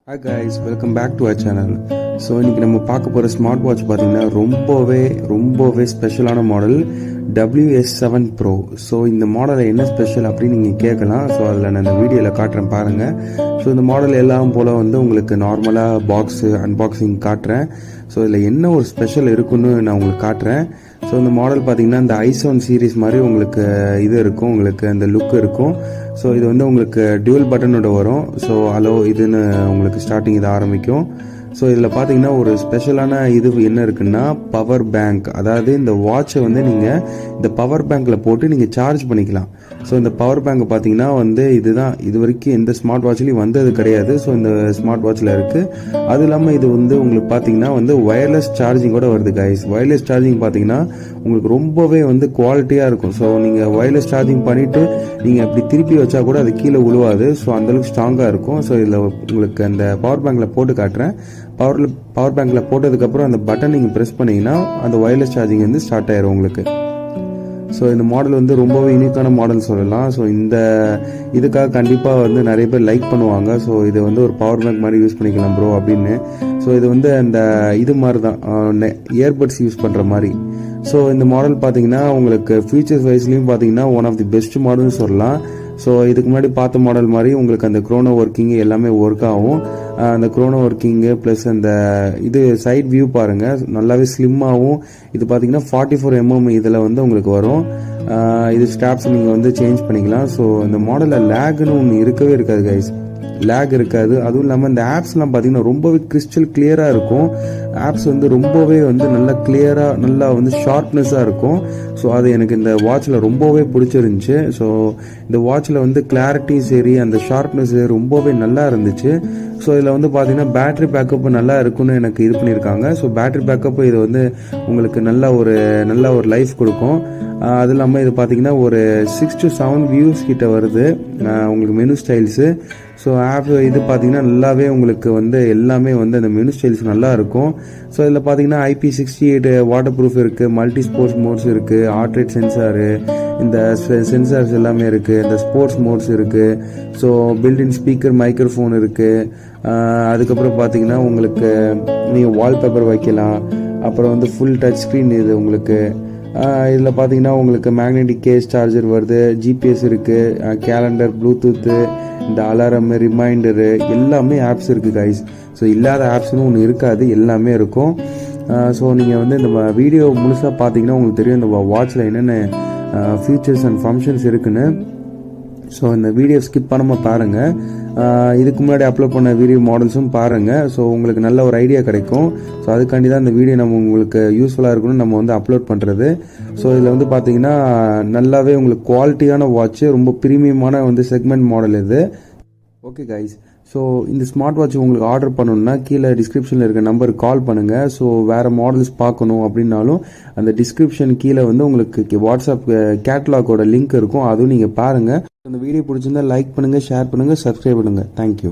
Hi guys, welcome back to our channel. So இன்றைக்கி நம்ம பார்க்க போகிற ஸ்மார்ட் வாட்ச் பார்த்திங்கன்னா ரொம்பவே ஸ்பெஷலான மாடல் WS7 Pro. ஸோ இந்த மாடலில் என்ன ஸ்பெஷல் அப்படின்னு நீங்கள் கேட்கலாம். ஸோ அதில் நான் இந்த வீடியோவில் காட்டுறேன் பாருங்கள். ஸோ இந்த மாடல் எல்லாம் போல் வந்து உங்களுக்கு நார்மலாக பாக்ஸு அன்பாக்சிங் காட்டுறேன். ஸோ இதில் என்ன ஒரு ஸ்பெஷல் இருக்குன்னு நான் உங்களுக்கு காட்டுறேன். ஸோ இந்த மாடல் பார்த்திங்கன்னா இந்த i7 சீரீஸ் மாதிரி உங்களுக்கு இது இருக்கும், உங்களுக்கு அந்த லுக் இருக்கும். ஸோ இது வந்து உங்களுக்கு டியூவல் பட்டனோட வரும். ஸோ அலோ இதுன்னு உங்களுக்கு ஸ்டார்டிங் இது ஆரம்பிக்கும். ஸோ இதில் பார்த்தீங்கன்னா ஒரு ஸ்பெஷலான இது என்ன இருக்குன்னா பவர் பேங்க். அதாவது இந்த வாட்சை வந்து நீங்கள் இந்த பவர் பேங்க்கில் போட்டு நீங்கள் சார்ஜ் பண்ணிக்கலாம். ஸோ இந்த பவர் பேங்க் பார்த்தீங்கன்னா வந்து இதுதான் இது வரைக்கும் எந்த ஸ்மார்ட் வாட்ச்லேயும் வந்தது கிடையாது. ஸோ இந்த ஸ்மார்ட் வாட்சில் இருக்குது. அது இல்லாமல் இது வந்து உங்களுக்கு பார்த்தீங்கன்னா வந்து ஒயர்லெஸ் சார்ஜிங்கோட வருது கைஸ். ஒயர்லெஸ் சார்ஜிங் பார்த்தீங்கன்னா உங்களுக்கு ரொம்பவே வந்து குவாலிட்டியாக இருக்கும். ஸோ நீங்கள் ஒயர்லெஸ் சார்ஜிங் பண்ணிவிட்டு நீங்கள் அப்படி திருப்பி வச்சா கூட அது கீழே விழுவாது. ஸோ அந்தளவுக்கு ஸ்ட்ராங்காக இருக்கும். ஸோ இதில் உங்களுக்கு அந்த பவர் பேங்க்கில் போட்டு காட்டுறேன். பவர் பேங்க்கில் போட்டதுக்கப்புறம் அந்த பட்டன் நீங்கள் ப்ரெஸ் பண்ணிங்கன்னா அந்த ஒயர்லெஸ் சார்ஜிங் வந்து ஸ்டார்ட் ஆயிரும் உங்களுக்கு. ஸோ இந்த மாடல் வந்து ரொம்பவே யூனிக்கான மாடல் சொல்லலாம். ஸோ இந்த இதுக்காக கண்டிப்பாக வந்து நிறைய பேர் லைக் பண்ணுவாங்க. ஸோ இதை வந்து ஒரு பவர் பேங்க் மாதிரி யூஸ் பண்ணிக்கலாம் ப்ரோ அப்படின்னு. ஸோ இது வந்து அந்த இது மாதிரி தான் இயர்பட்ஸ் யூஸ் பண்ணுற மாதிரி. ஸோ இந்த மாடல் பார்த்தீங்கன்னா உங்களுக்கு ஃபீச்சர்ஸ் வைஸ்லையும் பார்த்தீங்கன்னா ஒன் ஆஃப் தி பெஸ்ட் மாடல்னு சொல்லலாம். ஸோ இதுக்கு முன்னாடி பார்த்த மாடல் மாதிரி உங்களுக்கு அந்த க்ரோனோ ஒர்க்கிங் எல்லாமே ஒர்க் ஆகும். அந்த க்ரோனோ ஒர்க்கிங்கு ப்ளஸ் அந்த இது சைட் வியூ பாருங்கள் நல்லாவே ஸ்லிம்மாகவும். இது பார்த்தீங்கன்னா 44 mm இதில் வந்து உங்களுக்கு வரும். இது ஸ்டாப்ஸ் நீங்கள் வந்து சேஞ்ச் பண்ணிக்கலாம். ஸோ இந்த மாடலில் லேக்னு ஒன்று இருக்கவே இருக்காது கைஸ். லேக் இருக்காது. அதுவும் இல்லாமல் இந்த ஆப்ஸ்லாம் பார்த்தீங்கன்னா ரொம்பவே கிறிஸ்டல் கிளியராக இருக்கும். ஆப்ஸ் வந்து ரொம்பவே வந்து நல்லா கிளியராக நல்லா வந்து ஷார்ப்னஸாக இருக்கும். ஸோ அது எனக்கு இந்த வாட்சில் ரொம்பவே பிடிச்சிருந்துச்சு. ஸோ இந்த வாட்சில் வந்து கிளாரிட்டி சரி அந்த ஷார்ப்னஸ் ரொம்பவே நல்லா இருந்துச்சு. ஸோ இதில் வந்து பார்த்தீங்கன்னா பேட்டரி பேக்கப் நல்லா இருக்குன்னு எனக்கு இது பண்ணியிருக்காங்க. ஸோ பேட்டரி பேக்கப் இது வந்து உங்களுக்கு நல்ல ஒரு லைஃப் கொடுக்கும். அது இல்லாமல் இது பார்த்தீங்கன்னா ஒரு 6 to 7 வியூஸ் கிட்ட வருது உங்களுக்கு மெனு ஸ்டைல்ஸு. ஸோ ஆப் இது பார்த்தீங்கன்னா நல்லாவே உங்களுக்கு வந்து எல்லாமே வந்து அந்த மெனு ஸ்டைல்ஸ் நல்லா இருக்கும். ஸோ இதில் பார்த்தீங்கன்னா IP68 வாட்டர்ப்ரூஃப் இருக்குது, மல்டி ஸ்போர்ட்ஸ் மோட்ஸ் இருக்குது, ஹார்ட் ரேட் சென்சாரு, இந்த சென்சார்ஸ் எல்லாமே இருக்குது, இந்த ஸ்போர்ட்ஸ் மோட்ஸ் இருக்குது. ஸோ பில்டின் ஸ்பீக்கர் மைக்ரோஃபோன் இருக்குது. அதுக்கப்புறம் பார்த்தீங்கன்னா உங்களுக்கு நீங்கள் வால்பேப்பர் வைக்கலாம். அப்புறம் வந்து ஃபுல் டச் ஸ்க்ரீன் இது உங்களுக்கு. இதில் பார்த்தீங்கன்னா உங்களுக்கு மேக்னெட்டிக் கேஸ் சார்ஜர் வருது, GPS இருக்குது, கேலண்டர், ப்ளூடூத்து, இந்த அலாரம், ரிமைண்டரு எல்லாமே ஆப்ஸ் இருக்குது கைஸ். ஸோ இல்லாத ஆப்ஸ்னு ஒன்று இருக்காது, எல்லாமே இருக்கும். ஸோ நீங்கள் வந்து இந்த வீடியோ முழுசாக பார்த்தீங்கன்னா உங்களுக்கு தெரியும் இந்த வாட்சில் என்னென்ன ஃபீச்சர்ஸ் அண்ட் ஃபங்க்ஷன்ஸ் இருக்குன்னு. ஸோ இந்த வீடியோ ஸ்கிப் பண்ணாமல் பாருங்கள். இதுக்கு முன்னாடி அப்லோட் பண்ண வீடியோ மாடல்ஸும் பாருங்கள். ஸோ உங்களுக்கு நல்ல ஒரு ஐடியா கிடைக்கும். ஸோ அதுக்காண்டி தான் இந்த வீடியோ நம்ம உங்களுக்கு யூஸ்ஃபுல்லாக இருக்கணும்னு நம்ம வந்து அப்லோட் பண்ணுறது. ஸோ இதில் வந்து பார்த்தீங்கன்னா நல்லாவே உங்களுக்கு குவாலிட்டியான வாட்ச்சு, ரொம்ப ப்ரீமியமான வந்து செக்மெண்ட் மாடல் இது. ஓகே கைஸ், ஸோ இந்த ஸ்மார்ட் வாட்ச் உங்களுக்கு ஆர்டர் பண்ணணுன்னா கீழே டிஸ்கிரிப்ஷனில் இருக்க நம்பருக்கு கால் பண்ணுங்கள். ஸோ வேறு மாடல்ஸ் பார்க்கணும் அப்படின்னாலும் அந்த டிஸ்கிரிப்ஷன் கீழே வந்து உங்களுக்கு வாட்ஸ்அப் கேட்லாகோட லிங்க் இருக்கும், அதுவும் நீங்கள் பாருங்கள். இந்த வீடியோ பிடிச்சிருந்தா லைக் பண்ணுங்கள், ஷேர் பண்ணுங்கள், சப்ஸ்கிரைப் பண்ணுங்கள். தேங்க்யூ.